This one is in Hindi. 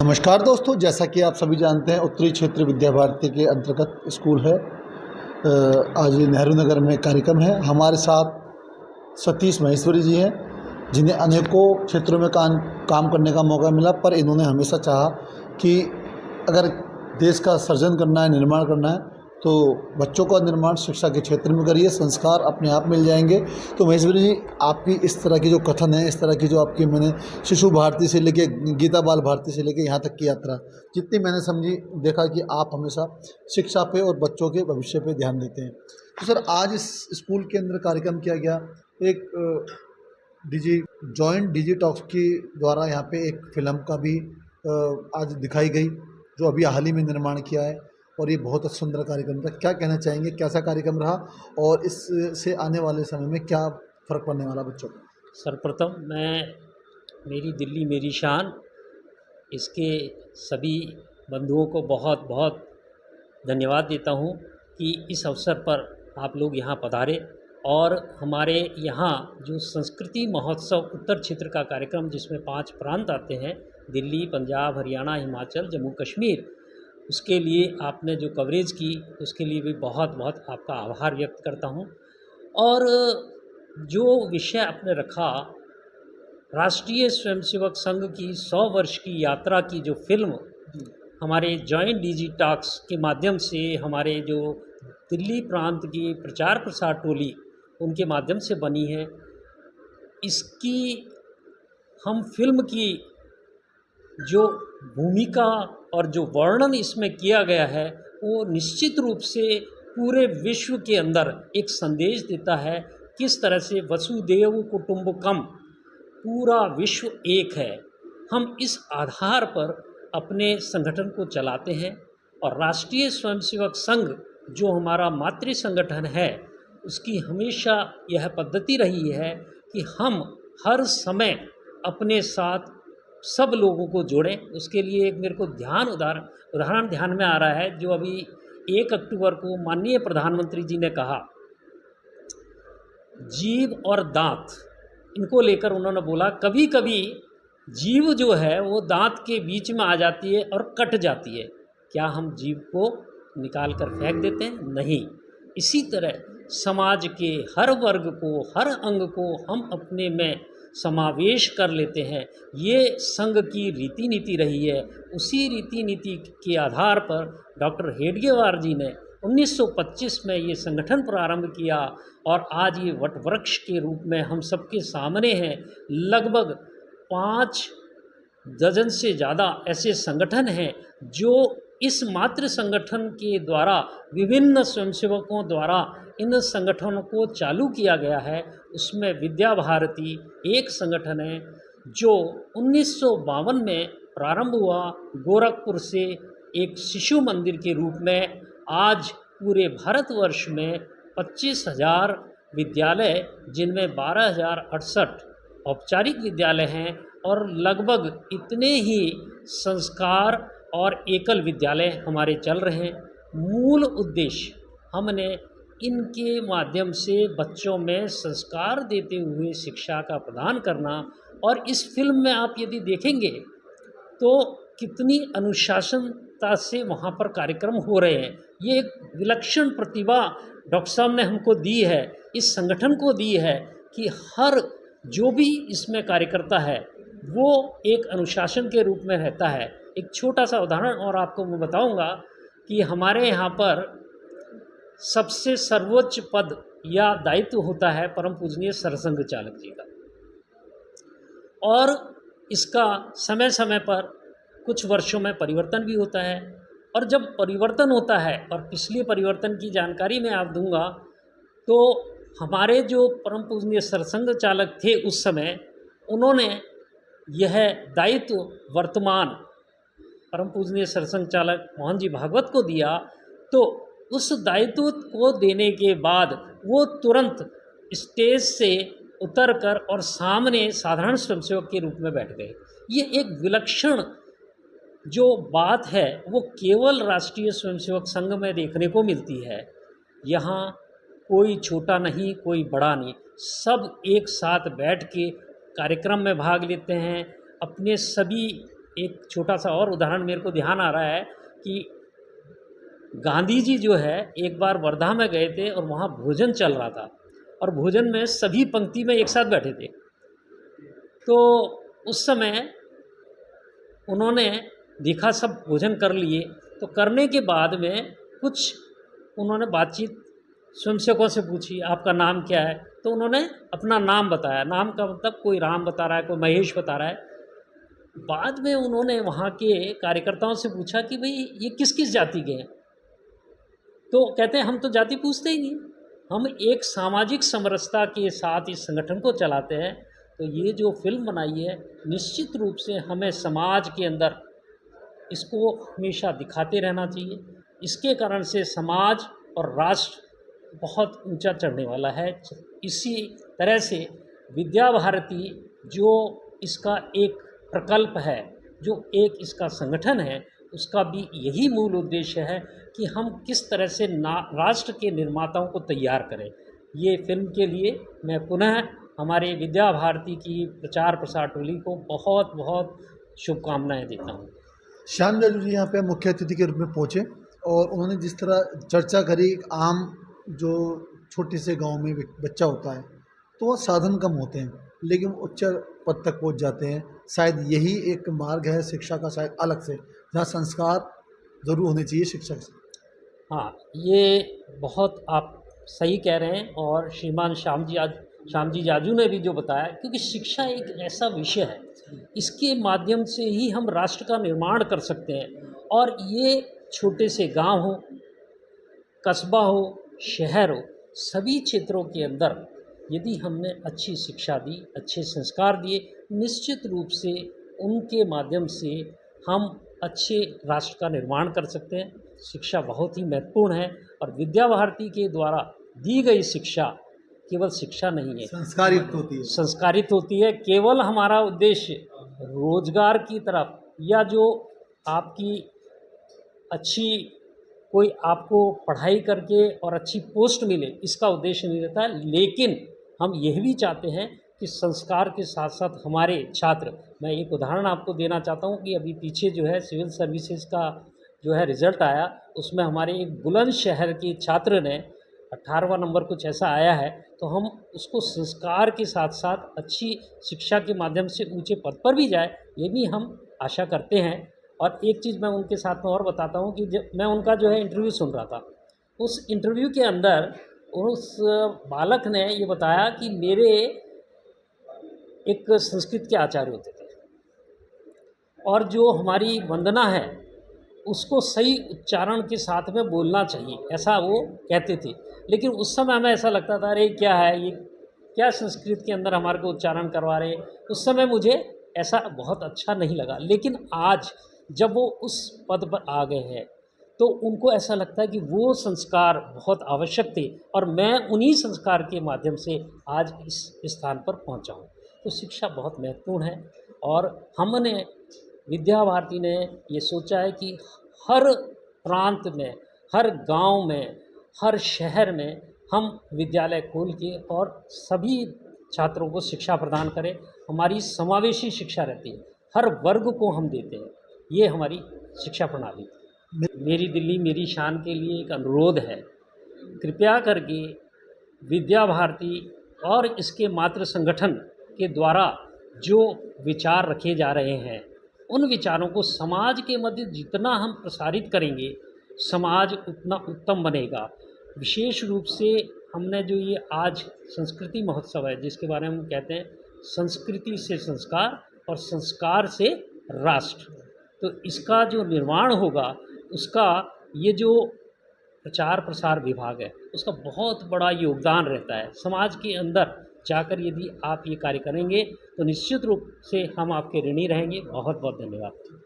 नमस्कार दोस्तों, जैसा कि आप सभी जानते हैं उत्तरी क्षेत्र विद्या भारती के अंतर्गत स्कूल है। आज नेहरू नगर में कार्यक्रम है। हमारे साथ सतीश महेश्वरी जी हैं, जिन्हें अनेकों क्षेत्रों में काम करने का मौका मिला, पर इन्होंने हमेशा चाहा कि अगर देश का सृजन करना है, निर्माण करना है, तो बच्चों का निर्माण शिक्षा के क्षेत्र में करिए, संस्कार अपने आप मिल जाएंगे। तो महेश्वरी जी, आपकी इस तरह की जो कथन है, इस तरह की जो आपकी मैंने शिशु भारती से लेके गीता बाल भारती से लेके यहाँ तक की यात्रा, जितनी मैंने समझी, देखा कि आप हमेशा शिक्षा पे और बच्चों के भविष्य पे ध्यान देते हैं। तो सर, आज इस स्कूल के अंदर कार्यक्रम किया गया। एक जॉइंट डिजी टॉक्स की द्वारा यहाँ पे एक फिल्म का भी आज दिखाई गई, जो अभी हाल ही में निर्माण किया है, और ये बहुत सुंदर कार्यक्रम था। क्या कहना चाहेंगे, कैसा कार्यक्रम रहा और इससे आने वाले समय में क्या फ़र्क पड़ने वाला बच्चों को? सर्वप्रथम मैं मेरी दिल्ली मेरी शान इसके सभी बंधुओं को बहुत बहुत धन्यवाद देता हूँ कि इस अवसर पर आप लोग यहाँ पधारे और हमारे यहाँ जो संस्कृति महोत्सव उत्तर क्षेत्र का कार्यक्रम, जिसमें 5 प्रांत आते हैं, दिल्ली, पंजाब, हरियाणा, हिमाचल, जम्मू कश्मीर, उसके लिए आपने जो कवरेज की, उसके लिए भी बहुत बहुत आपका आभार व्यक्त करता हूँ। और जो विषय आपने रखा, राष्ट्रीय स्वयंसेवक संघ की 100 वर्ष की यात्रा की जो फिल्म हमारे जॉइंट डिजी टॉक्स के माध्यम से हमारे जो दिल्ली प्रांत की प्रचार प्रसार टोली उनके माध्यम से बनी है, इसकी हम फिल्म की जो भूमिका और जो वर्णन इसमें किया गया है, वो निश्चित रूप से पूरे विश्व के अंदर एक संदेश देता है, किस तरह से वसुदेव कुटुंबकम, पूरा विश्व एक है। हम इस आधार पर अपने संगठन को चलाते हैं और राष्ट्रीय स्वयंसेवक संघ जो हमारा मातृ संगठन है, उसकी हमेशा यह पद्धति रही है कि हम हर समय अपने साथ सब लोगों को जोड़ें। उसके लिए एक मेरे को उदाहरण ध्यान में आ रहा है, जो अभी 1 अक्टूबर को माननीय प्रधानमंत्री जी ने कहा, जीव और दांत, इनको लेकर उन्होंने बोला कभी कभी जीव जो है वो दांत के बीच में आ जाती है और कट जाती है। क्या हम जीव को निकाल कर फेंक देते हैं? नहीं। इसी तरह समाज के हर वर्ग को, हर अंग को हम अपने में समावेश कर लेते हैं। ये संघ की रीति नीति रही है। उसी रीति नीति के आधार पर डॉक्टर हेडगेवार जी ने 1925 में ये संगठन प्रारंभ किया और आज ये वटवृक्ष के रूप में हम सबके सामने हैं। लगभग 5 दर्जन से ज़्यादा ऐसे संगठन हैं जो इस मातृ संगठन के द्वारा, विभिन्न स्वयंसेवकों द्वारा इन संगठनों को चालू किया गया है। उसमें विद्या भारती एक संगठन है जो 1952 में प्रारंभ हुआ, गोरखपुर से एक शिशु मंदिर के रूप में। आज पूरे भारतवर्ष में 25,000 विद्यालय, जिनमें 12,068 औपचारिक विद्यालय हैं और लगभग इतने ही संस्कार और एकल विद्यालय हमारे चल रहे हैं। मूल उद्देश्य हमने इनके माध्यम से बच्चों में संस्कार देते हुए शिक्षा का प्रदान करना। और इस फिल्म में आप यदि देखेंगे तो कितनी अनुशासनता से वहाँ पर कार्यक्रम हो रहे हैं। ये एक विलक्षण प्रतिभा डॉक्टर साहब ने हमको दी है, इस संगठन को दी है, कि हर जो भी इसमें कार्यकर्ता है वो एक अनुशासन के रूप में रहता है। एक छोटा सा उदाहरण और आपको मैं बताऊंगा कि हमारे यहाँ पर सबसे सर्वोच्च पद या दायित्व होता है परम पूजनीय सरसंघ चालक जी का, और इसका समय समय पर कुछ वर्षों में परिवर्तन भी होता है। और जब परिवर्तन होता है, और पिछले परिवर्तन की जानकारी मैं आप दूंगा, तो हमारे जो परम पूजनीय सरसंघ चालक थे उस समय, उन्होंने यह दायित्व वर्तमान परम पूजनीय सरसंघ चालक मोहन जी भागवत को दिया। तो उस दायित्व को देने के बाद वो तुरंत स्टेज से उतरकर और सामने साधारण स्वयंसेवक के रूप में बैठ गए। ये एक विलक्षण जो बात है वो केवल राष्ट्रीय स्वयंसेवक संघ में देखने को मिलती है। यहाँ कोई छोटा नहीं, कोई बड़ा नहीं, सब एक साथ बैठ के कार्यक्रम में भाग लेते हैं। अपने सभी एक छोटा सा और उदाहरण मेरे को ध्यान आ रहा है कि गांधी जी जो है एक बार वर्धा में गए थे और वहाँ भोजन चल रहा था और भोजन में सभी पंक्ति में एक साथ बैठे थे। तो उस समय उन्होंने देखा सब भोजन कर लिए, तो करने के बाद में कुछ उन्होंने बातचीत स्वयंसेवकों से पूछी, आपका नाम क्या है? तो उन्होंने अपना नाम बताया। नाम का मतलब कोई राम बता रहा है, कोई महेश बता रहा है। बाद में उन्होंने वहाँ के कार्यकर्ताओं से पूछा कि भाई ये किस किस जाति के हैं? तो कहते हैं हम तो जाति पूछते ही नहीं, हम एक सामाजिक समरसता के साथ इस संगठन को चलाते हैं। तो ये जो फिल्म बनाई है निश्चित रूप से हमें समाज के अंदर इसको हमेशा दिखाते रहना चाहिए। इसके कारण से समाज और राष्ट्र बहुत ऊंचा चढ़ने वाला है। इसी तरह से विद्या भारती जो इसका एक प्रकल्प है, जो एक इसका संगठन है, उसका भी यही मूल उद्देश्य है कि हम किस तरह से राष्ट्र के निर्माताओं को तैयार करें। ये फिल्म के लिए मैं पुनः हमारे विद्या भारती की प्रचार प्रसार टोली को बहुत बहुत शुभकामनाएं देता हूँ। श्याम जाजू जी यहाँ पे मुख्य अतिथि के रूप में पहुँचे और उन्होंने जिस तरह चर्चा करी, एक आम जो छोटे से गांव में बच्चा होता है तो वह साधन कम होते हैं लेकिन उच्च पद तक पहुँच जाते हैं। शायद यही एक मार्ग है शिक्षा का, शायद अलग से, जहाँ संस्कार ज़रूर होने चाहिए शिक्षक से। हाँ, ये बहुत आप सही कह रहे हैं और श्रीमान श्याम जी जाजू ने भी जो बताया, क्योंकि शिक्षा एक ऐसा विषय है, इसके माध्यम से ही हम राष्ट्र का निर्माण कर सकते हैं। और ये छोटे से गांव हो, कस्बा हो, शहर हो, सभी क्षेत्रों के अंदर यदि हमने अच्छी शिक्षा दी, अच्छे संस्कार दिए, निश्चित रूप से उनके माध्यम से हम अच्छे राष्ट्र का निर्माण कर सकते हैं। शिक्षा बहुत ही महत्वपूर्ण है और विद्या भारती के द्वारा दी गई शिक्षा केवल शिक्षा नहीं है, संस्कारित होती है, संस्कारित होती है। केवल हमारा उद्देश्य रोजगार की तरफ या जो आपकी अच्छी कोई आपको पढ़ाई करके और अच्छी पोस्ट मिले, इसका उद्देश्य नहीं रहता है। लेकिन हम यह भी चाहते हैं कि संस्कार के साथ साथ हमारे छात्र, मैं एक उदाहरण आपको देना चाहता हूँ कि अभी पीछे जो है सिविल सर्विसेज का जो है रिज़ल्ट आया, उसमें हमारे एक बुलंदशहर के छात्र ने 18वां नंबर कुछ ऐसा आया है। तो हम उसको संस्कार के साथ साथ अच्छी शिक्षा के माध्यम से ऊंचे पद पर भी जाए, ये भी हम आशा करते हैं। और एक चीज़ मैं उनके साथ में और बताता हूँ कि जब मैं उनका जो है इंटरव्यू सुन रहा था, उस इंटरव्यू के अंदर उस बालक ने ये बताया कि मेरे एक संस्कृत के आचार्य होते थे और जो हमारी वंदना है उसको सही उच्चारण के साथ में बोलना चाहिए, ऐसा वो कहते थे। लेकिन उस समय हमें ऐसा लगता था, अरे क्या है ये, क्या संस्कृत के अंदर हमारे को उच्चारण करवा रहे हैं। उस समय मुझे ऐसा बहुत अच्छा नहीं लगा। लेकिन आज जब वो उस पद पर आ गए हैं तो उनको ऐसा लगता है कि वो संस्कार बहुत आवश्यक थे और मैं उन्हीं संस्कार के माध्यम से आज इस स्थान पर पहुंचा हूं। तो शिक्षा बहुत महत्वपूर्ण है और हमने विद्या भारती ने ये सोचा है कि हर प्रांत में, हर गांव में, हर शहर में हम विद्यालय खोल के और सभी छात्रों को शिक्षा प्रदान करें। हमारी समावेशी शिक्षा रहती है, हर वर्ग को हम देते हैं, ये हमारी शिक्षा प्रणाली। मेरी दिल्ली मेरी शान के लिए एक अनुरोध है, कृपया करके विद्या भारती और इसके मातृ संगठन के द्वारा जो विचार रखे जा रहे हैं, उन विचारों को समाज के मध्य जितना हम प्रसारित करेंगे, समाज उतना उत्तम बनेगा। विशेष रूप से हमने जो ये आज संस्कृति महोत्सव है, जिसके बारे में हम कहते हैं संस्कृति से संस्कार और संस्कार से राष्ट्र, तो इसका जो निर्माण होगा, उसका ये जो प्रचार प्रसार विभाग है, उसका बहुत बड़ा योगदान रहता है। समाज के अंदर जाकर यदि आप ये कार्य करेंगे तो निश्चित रूप से हम आपके ऋणी रहेंगे। बहुत बहुत धन्यवाद।